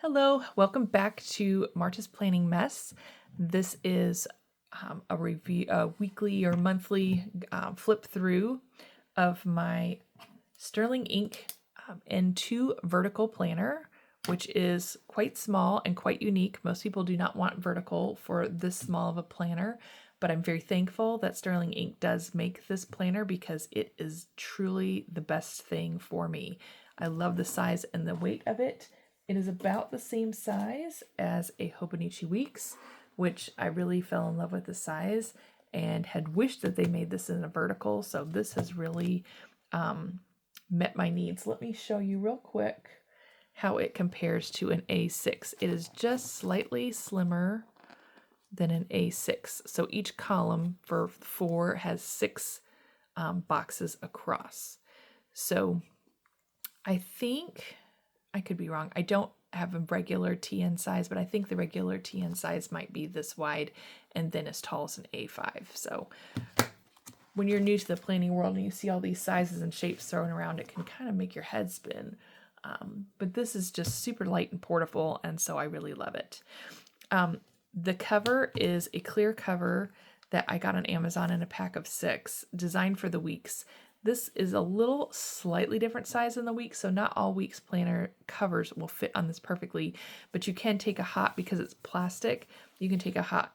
Hello, welcome back to Marta's Planning Mess. This is a review, a weekly or monthly flip through of my Sterling Ink N2 vertical planner, which is quite small and quite unique. Most people do not want vertical for this small of a planner, but I'm very thankful that Sterling Ink does make this planner because it is truly the best thing for me. I love the size and the weight of it. It is about the same size as a Hobonichi Weeks, which I really fell in love with the size and had wished that they made this in a vertical. So this has really met my needs. Let me show you real quick how it compares to an A6. It is just slightly slimmer than an A6. So each column for 4 has 6 boxes across. So I think, I could be wrong, I don't have a regular TN size, but I think the regular TN size might be this wide and then as tall as an A5. So when you're new to the planning world and you see all these sizes and shapes thrown around, it can kind of make your head spin. But this is just super light and portable, and so I really love it. The cover is a clear cover that I got on Amazon in a pack of 6, designed for the Weeks. This is a little slightly different size than the Weeks, so not all Weeks planner covers will fit on this perfectly, but you can take a hot, because it's plastic, you can take a hot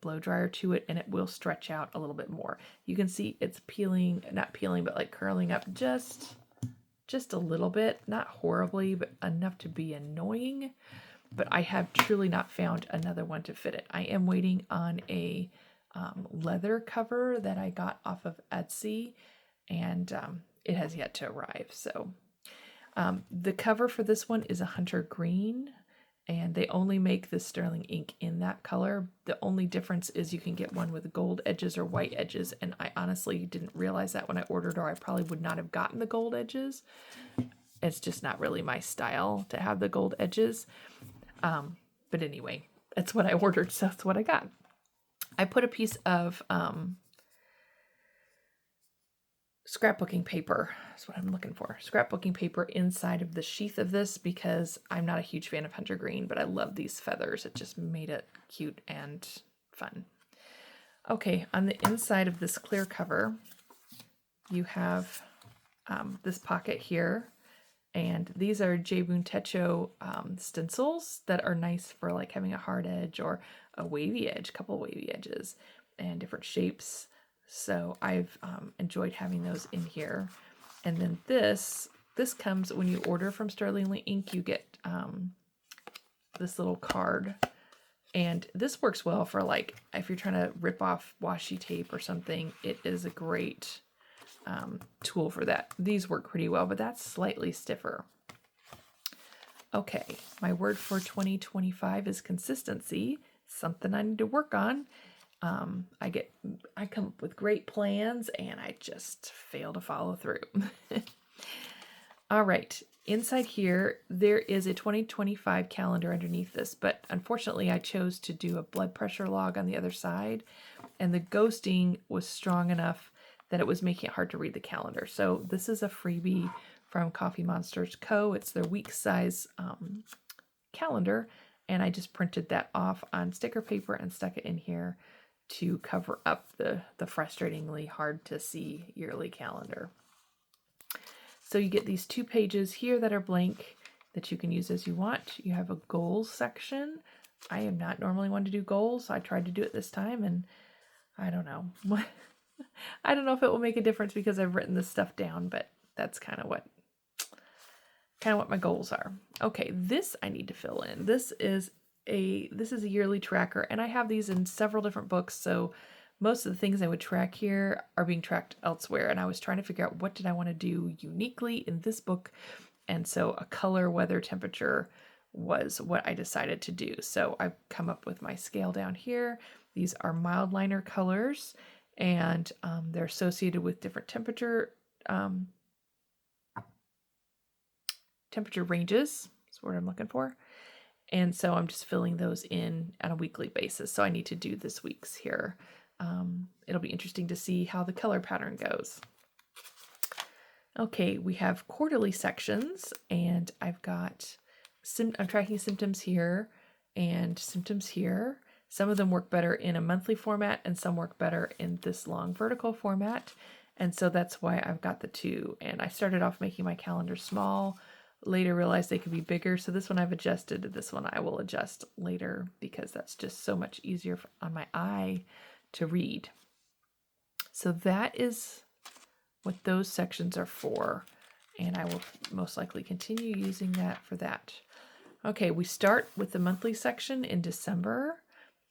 blow dryer to it and it will stretch out a little bit more. You can see it's peeling, not peeling, but like curling up just a little bit, not horribly, but enough to be annoying. But I have truly not found another one to fit it. I am waiting on a leather cover that I got off of Etsy, and it has yet to arrive. So the cover for this one is a hunter green, and they only make the Sterling Ink in that color. The only difference is you can get one with gold edges or white edges, and I honestly didn't realize that when I ordered, or I probably would not have gotten the gold edges. It's just not really my style to have the gold edges. But anyway, that's what I ordered, so that's what I got. I put a piece of scrapbooking paper, that's what I'm looking for, scrapbooking paper inside of the sheath of this because I'm not a huge fan of hunter green, but I love these feathers. It just made it cute and fun. Okay, on the inside of this clear cover, you have this pocket here, and these are Jabun Techo stencils that are nice for like having a hard edge or a wavy edge, couple wavy edges, and different shapes. So I've enjoyed having those in here. And then this comes when you order from Sterling Ink. You get this little card, and this works well for like if you're trying to rip off washi tape or something. It is a great tool for that. These work pretty well, but that's slightly stiffer. Okay, my word for 2025 is consistency. Something I need to work on. I come up with great plans and I just fail to follow through. All right, inside here, there is a 2025 calendar underneath this, but unfortunately I chose to do a blood pressure log on the other side, and the ghosting was strong enough that it was making it hard to read the calendar. So this is a freebie from Coffee Monsters Co. It's their week size calendar, and I just printed that off on sticker paper and stuck it in here to cover up the frustratingly hard to see yearly calendar. So you get these 2 pages here that are blank that you can use as you want. You have a goals section. I am not normally one to do goals, so I tried to do it this time, and I don't know. I don't know if it will make a difference because I've written this stuff down, but that's kind of what my goals are. Okay, this I need to fill in. This is a yearly tracker, and I have these in several different books, so most of the things I would track here are being tracked elsewhere, and I was trying to figure out what did I want to do uniquely in this book, and so a color, weather, temperature was what I decided to do. So I've come up with my scale down here. These are mild liner colors, and they're associated with different temperature ranges. That's what I'm looking for. And so I'm just filling those in on a weekly basis. So I need to do this week's here. It'll be interesting to see how the color pattern goes. Okay, we have quarterly sections, and I've got I'm tracking symptoms here and symptoms here. Some of them work better in a monthly format and some work better in this long vertical format. And so that's why I've got the two. And I started off making my calendar small, later realized they could be bigger. So this one I've adjusted. This one I will adjust later because that's just so much easier on my eye to read. So that is what those sections are for. And I will most likely continue using that for that. Okay, we start with the monthly section in December.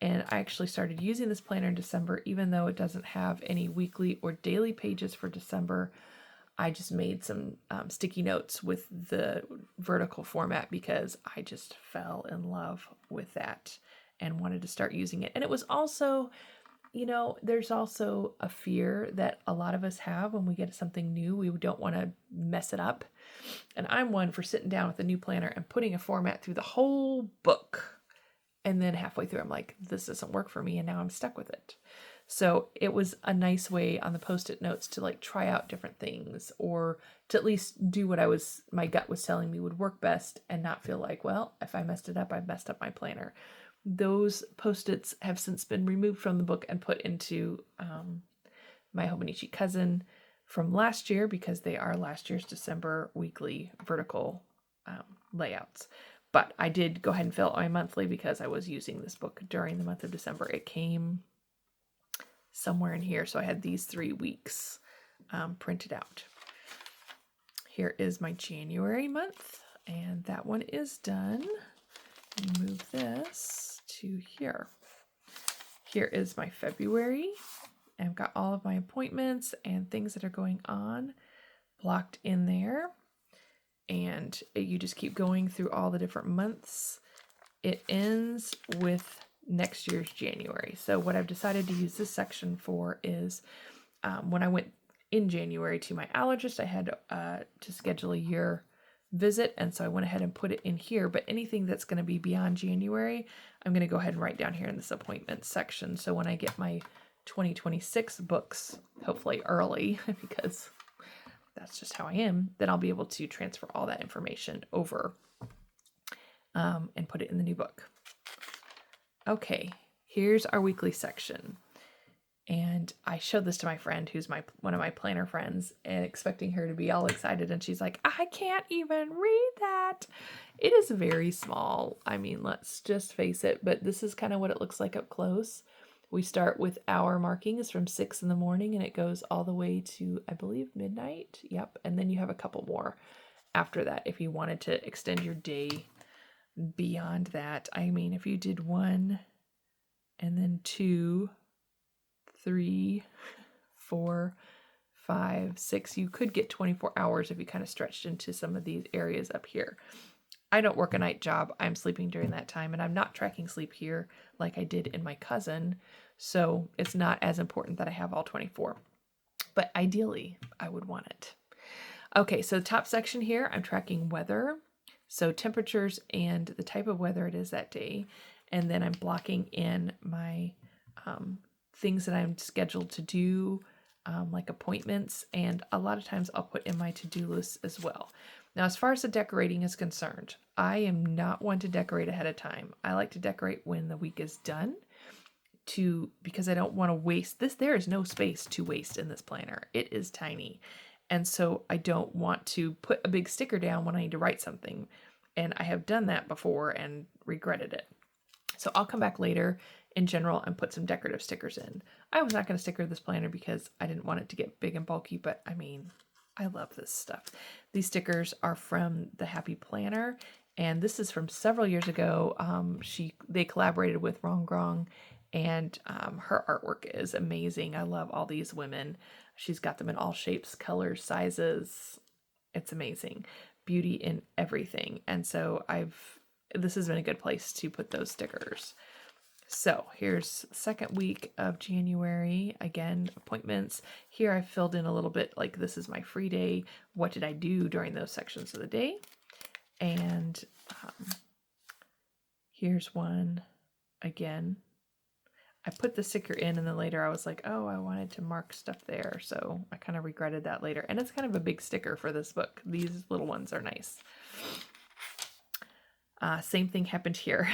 And I actually started using this planner in December, even though it doesn't have any weekly or daily pages for December. I just made some sticky notes with the vertical format because I just fell in love with that and wanted to start using it. And it was also, there's also a fear that a lot of us have when we get something new. We don't want to mess it up. And I'm one for sitting down with a new planner and putting a format through the whole book. And then halfway through, I'm like, this doesn't work for me. And now I'm stuck with it. So it was a nice way on the Post-it notes to like try out different things or to at least do what my gut was telling me would work best and not feel like, well, if I messed it up, I messed up my planner. Those Post-its have since been removed from the book and put into my Hobonichi Cousin from last year because they are last year's December weekly vertical layouts. But I did go ahead and fill out my monthly because I was using this book during the month of December. It came somewhere in here. So I had these 3 weeks printed out. Here is my January month. And that one is done. Move this to here. Here is my February. I've got all of my appointments and things that are going on blocked in there. And you just keep going through all the different months. It ends with next year's January. So what I've decided to use this section for is when I went in January to my allergist, I had to schedule a year visit. And so I went ahead and put it in here. But anything that's going to be beyond January, I'm going to go ahead and write down here in this appointment section. So when I get my 2026 books, hopefully early, because that's just how I am, then I'll be able to transfer all that information over and put it in the new book. Okay, here's our weekly section. And I showed this to my friend who's one of my planner friends and expecting her to be all excited. And she's like, I can't even read that. It is very small. I mean, let's just face it. But this is kind of what it looks like up close. We start with hour markings from 6 in the morning and it goes all the way to, I believe, midnight. Yep. And then you have a couple more after that if you wanted to extend your day beyond that. I mean, if you did 1 and then 2, 3, 4, 5, 6, you could get 24 hours if you kind of stretched into some of these areas up here. I don't work a night job. I'm sleeping during that time and I'm not tracking sleep here like I did in my cousin. So it's not as important that I have all 24, but ideally I would want it. Okay, so the top section here, I'm tracking weather. So temperatures and the type of weather it is that day. And then I'm blocking in my things that I'm scheduled to do, like appointments. And a lot of times I'll put in my to-do list as well. Now, as far as the decorating is concerned, I am not one to decorate ahead of time. I like to decorate when the week is done because I don't want to waste this. There is no space to waste in this planner. It is tiny. And so I don't want to put a big sticker down when I need to write something. And I have done that before and regretted it. So I'll come back later in general and put some decorative stickers in. I was not going to sticker this planner because I didn't want it to get big and bulky, but I mean, I love this stuff. These stickers are from the Happy Planner, and this is from several years ago. They collaborated with Rong Grong, and her artwork is amazing. I love all these women. She's got them in all shapes, colors, sizes. It's amazing. Beauty in everything. And so this has been a good place to put those stickers. So here's second week of January. Again, appointments. Here I filled in a little bit like this is my free day. What did I do during those sections of the day? And here's one again. I put the sticker in and then later I was like, oh, I wanted to mark stuff there. So I kind of regretted that later. And it's kind of a big sticker for this book. These little ones are nice. Same thing happened here.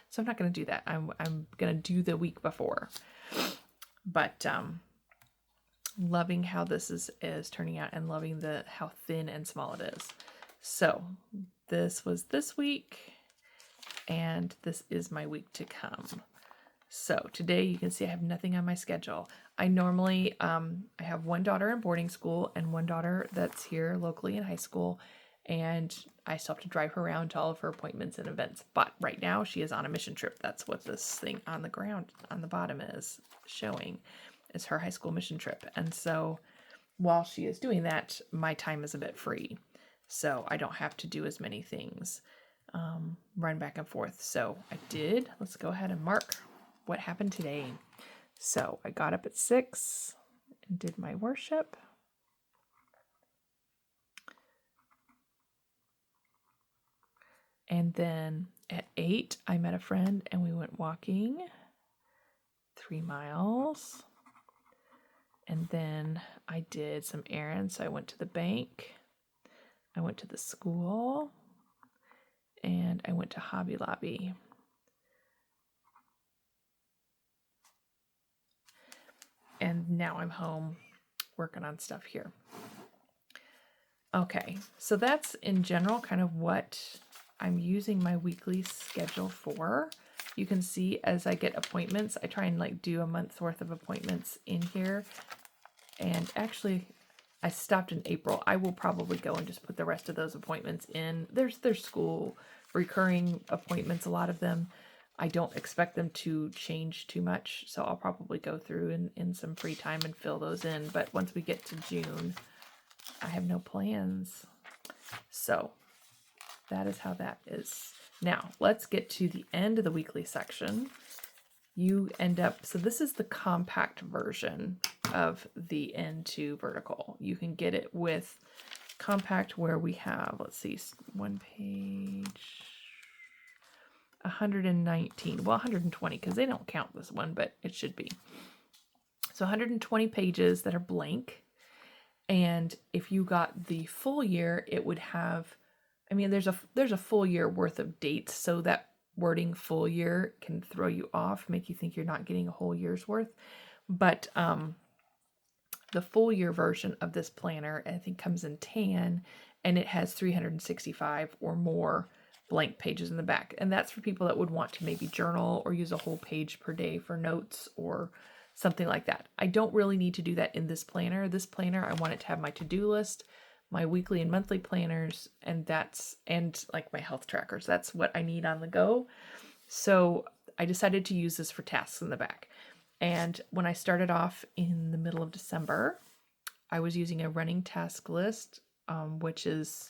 So I'm not going to do that. I'm going to do the week before. But loving how this is turning out, and loving how thin and small it is. So this was this week, and this is my week to come. So today you can see I have nothing on my schedule. I normally, I have one daughter in boarding school and one daughter that's here locally in high school, and I still have to drive her around to all of her appointments and events. But right now she is on a mission trip. That's what this thing on the ground on the bottom is showing, is her high school mission trip. And so while she is doing that, my time is a bit free. So I don't have to do as many things, run back and forth. So I did. Let's go ahead and mark what happened today. So I got up at 6 and did my worship. And then at 8, I met a friend and we went walking 3 miles. And then I did some errands. So I went to the bank, I went to the school, and I went to Hobby Lobby. And now I'm home working on stuff here. Okay, so that's in general kind of what I'm using my weekly schedule for. You can see as I get appointments, I try and like do a month's worth of appointments in here. And actually, I stopped in April. I will probably go and just put the rest of those appointments in. There's school recurring appointments, a lot of them. I don't expect them to change too much, so I'll probably go through in some free time and fill those in. But once we get to June, I have no plans. So that is how that is. Now, let's get to the end of the weekly section. You end up, so this is the compact version of the N2 vertical. You can get it with compact where we have, let's see, one page, 119, well, 120, because they don't count this one, but it should be. So 120 pages that are blank. And if you got the full year, it would have, I mean, there's a full year worth of dates, so that wording full year can throw you off, make you think you're not getting a whole year's worth. But the full year version of this planner, I think, comes in tan, and it has 365 or more blank pages in the back. And that's for people that would want to maybe journal or use a whole page per day for notes or something like that. I don't really need to do that in this planner. This planner, I want it to have my to-do list, my weekly and monthly planners, and like my health trackers. That's what I need on the go. So I decided to use this for tasks in the back. And when I started off in the middle of December, I was using a running task list, which is,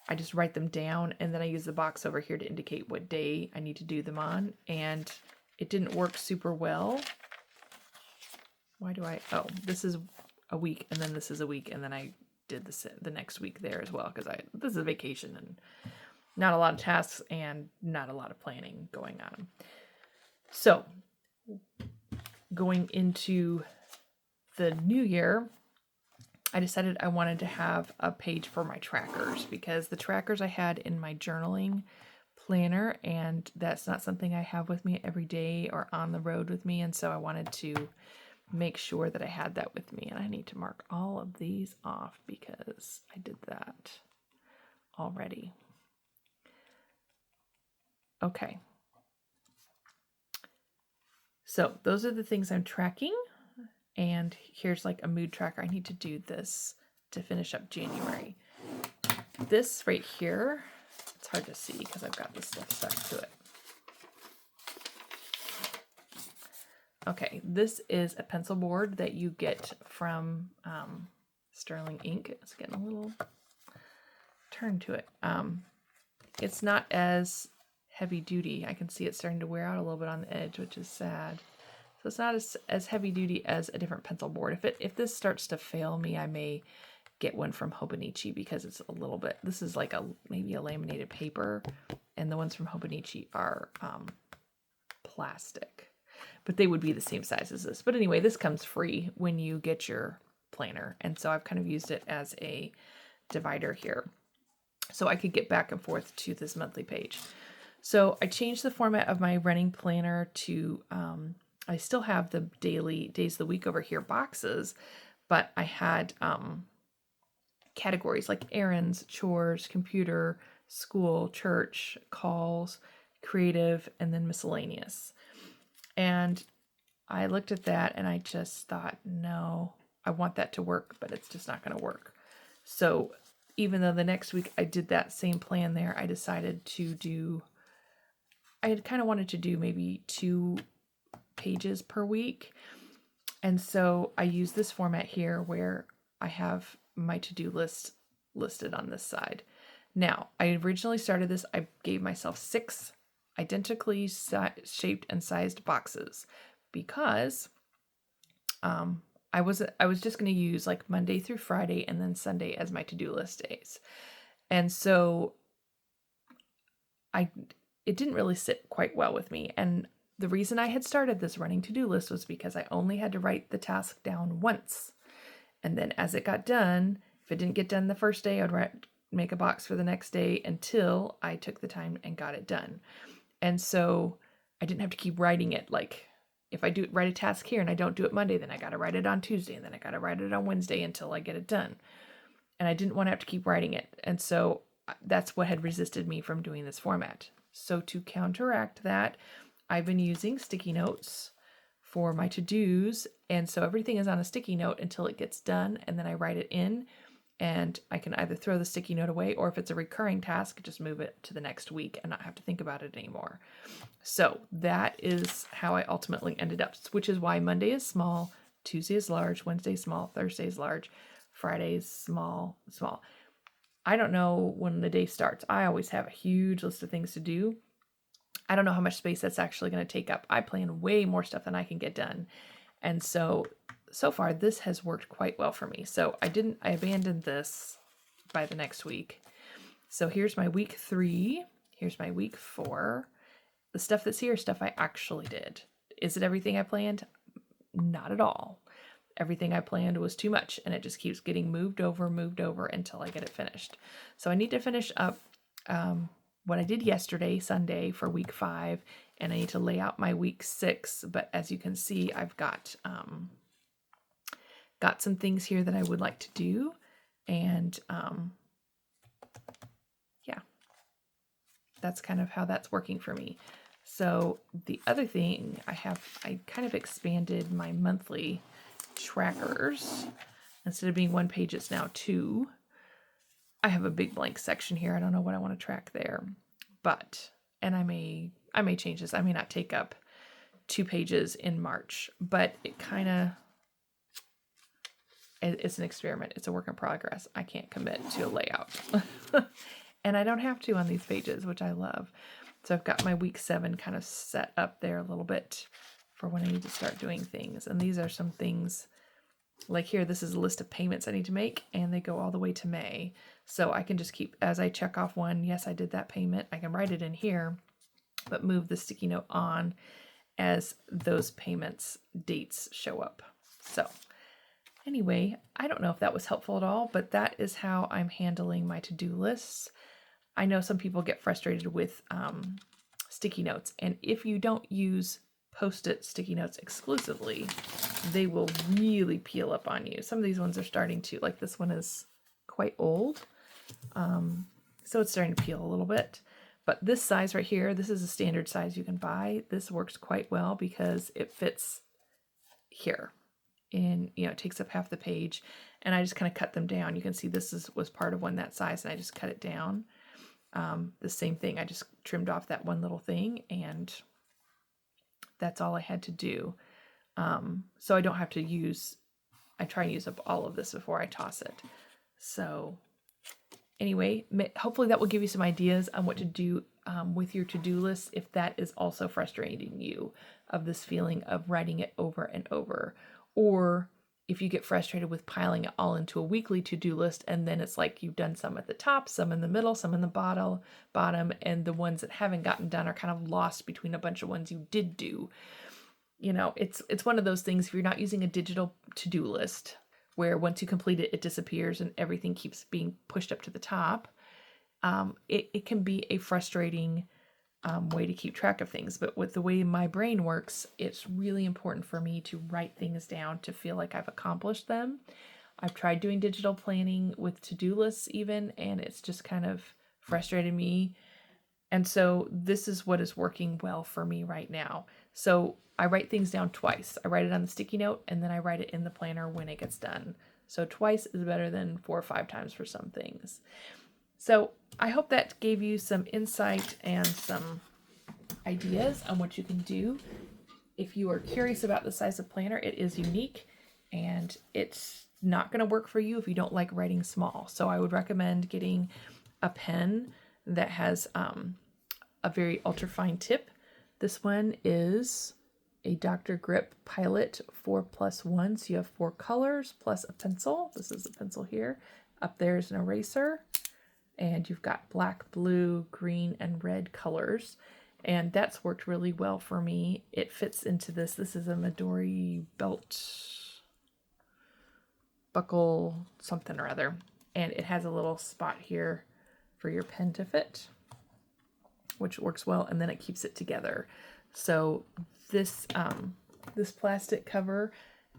I just write them down, and then I use the box over here to indicate what day I need to do them on. And it didn't work super well. Why do oh, this is a week, and then this is a week, and then I did the next week there as well, because this is a vacation and not a lot of tasks and not a lot of planning going on. So going into the new year, I decided I wanted to have a page for my trackers, because the trackers I had in my journaling planner, and that's not something I have with me every day or on the road with me. And so I wanted to make sure that I had that with me, and I need to mark all of these off because I did that already. Okay. So those are the things I'm tracking, and here's like a mood tracker. I need to do this to finish up January. This right here, it's hard to see because I've got this stuff stuck to it. Okay, this is a pencil board that you get from Sterling Ink. It's getting a little turn to it. It's not as heavy duty. I can see it starting to wear out a little bit on the edge, which is sad. So it's not as heavy duty as a different pencil board. If this starts to fail me, I may get one from Hobonichi, because it's a little bit, this is like maybe a laminated paper, and the ones from Hobonichi are plastic. But they would be the same size as this. But anyway, this comes free when you get your planner. And so I've kind of used it as a divider here. so I could get back and forth to this monthly page. So I changed the format of my running planner to, I still have the daily days of the week over here boxes, but I had categories like errands, chores, computer, school, church, calls, creative, and then miscellaneous. And I looked at that and I just thought, no, I want that to work, but it's just not going to work. So even though the next week I did that same plan there, I decided to do, I had kind of wanted to do maybe 2 pages per week. And so I use this format here where I have my to-do list listed on this side. Now, I originally started this, I gave myself 6 identically shaped and sized boxes because I was just going to use like Monday through Friday and then Sunday as my to-do list days. And so it didn't really sit quite well with me. And the reason I had started this running to-do list was because I only had to write the task down once. And then as it got done, if it didn't get done the first day, I'd make a box for the next day until I took the time and got it done. And so I didn't have to keep writing it. Like if I write a task here and I don't do it Monday, then I got to write it on Tuesday and then I got to write it on Wednesday until I get it done. And I didn't want to have to keep writing it. And so that's what had resisted me from doing this format. So to counteract that, I've been using sticky notes for my to-dos. And so everything is on a sticky note until it gets done. And then I write it in and I can either throw the sticky note away, or if it's a recurring task, just move it to the next week and not have to think about it anymore. So that is how I ultimately ended up, which is why Monday is small, Tuesday is large, Wednesday is small, Thursday is large, Friday is small. I don't know when the day starts. I always have a huge list of things to do. I don't know how much space that's actually going to take up. I plan way more stuff than I can get done. And so far this has worked quite well for me. So I abandoned this by the next week. So here's my week 3. Here's my week 4. The stuff that's here is stuff I actually did. Is it everything I planned? Not at all. Everything I planned was too much, and it just keeps getting moved over until I get it finished. So I need to finish up what I did yesterday, Sunday, for week 5, and I need to lay out my week 6. But as you can see, I've got some things here that I would like to do, and yeah, that's kind of how that's working for me. So the other thing I kind of expanded my monthly trackers. Instead of being 1 page, it's now 2. I have a big blank section here. I don't know what I want to track there, and I may change this. I may not take up 2 pages in March, but it's an experiment. It's a work in progress. I can't commit to a layout. And I don't have to on these pages, which I love. So I've got my week 7 kind of set up there a little bit for when I need to start doing things. And these are some things like here, this is a list of payments I need to make, and they go all the way to May. So I can just keep, as I check off one, yes, I did that payment, I can write it in here, but move the sticky note on as those payments dates show up. So anyway, I don't know if that was helpful at all, but that is how I'm handling my to-do lists. I know some people get frustrated with sticky notes, and if you don't use Post-it sticky notes exclusively, they will really peel up on you. Some of these ones are starting to, like this one is quite old, so it's starting to peel a little bit. But this size right here, this is a standard size you can buy. This works quite well because it fits here. It takes up half the page, and I just kind of cut them down. You can see this was part of one that size, and I just cut it down. The same thing, I just trimmed off that one little thing, and that's all I had to do. So I don't have to I try and use up all of this before I toss it. So anyway, hopefully that will give you some ideas on what to do with your to-do list if that is also frustrating you, of this feeling of writing it over and over. Or if you get frustrated with piling it all into a weekly to-do list, and then it's like you've done some at the top, some in the middle, some in the bottom, and the ones that haven't gotten done are kind of lost between a bunch of ones you did do. It's one of those things, if you're not using a digital to-do list, where once you complete it, it disappears and everything keeps being pushed up to the top. it can be a frustrating way to keep track of things. But with the way my brain works, it's really important for me to write things down to feel like I've accomplished them. I've tried doing digital planning with to-do lists even, and it's just kind of frustrated me. And so this is what is working well for me right now. So I write things down twice. I write it on the sticky note, and then I write it in the planner when it gets done. So twice is better than 4 or 5 times for some things. So I hope that gave you some insight and some ideas on what you can do. If you are curious about the size of planner, it is unique, and it's not going to work for you if you don't like writing small. So I would recommend getting a pen that has a very ultra fine tip. This one is a Dr. Grip Pilot 4+1. So you have 4 colors plus a pencil. This is a pencil here. Up there is an eraser. And you've got black, blue, green, and red colors. And that's worked really well for me. It fits into this. This is a Midori belt buckle something or other. And it has a little spot here for your pen to fit, which works well. And then it keeps it together. So this, this plastic cover,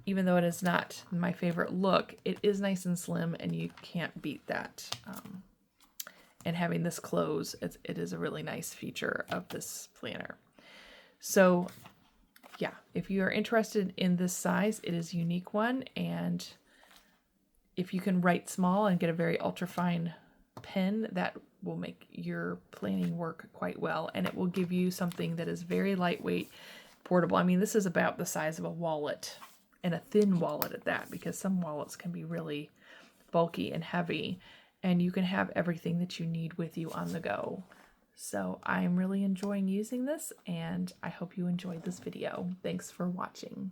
even though it is not my favorite look, it is nice and slim, and you can't beat that. And having this close, it is a really nice feature of this planner. So yeah, if you are interested in this size, it is a unique one. And if you can write small and get a very ultra fine pen, that will make your planning work quite well. And it will give you something that is very lightweight, portable. I mean, this is about the size of a wallet, and a thin wallet at that, because some wallets can be really bulky and heavy. And you can have everything that you need with you on the go. So I'm really enjoying using this, and I hope you enjoyed this video. Thanks for watching.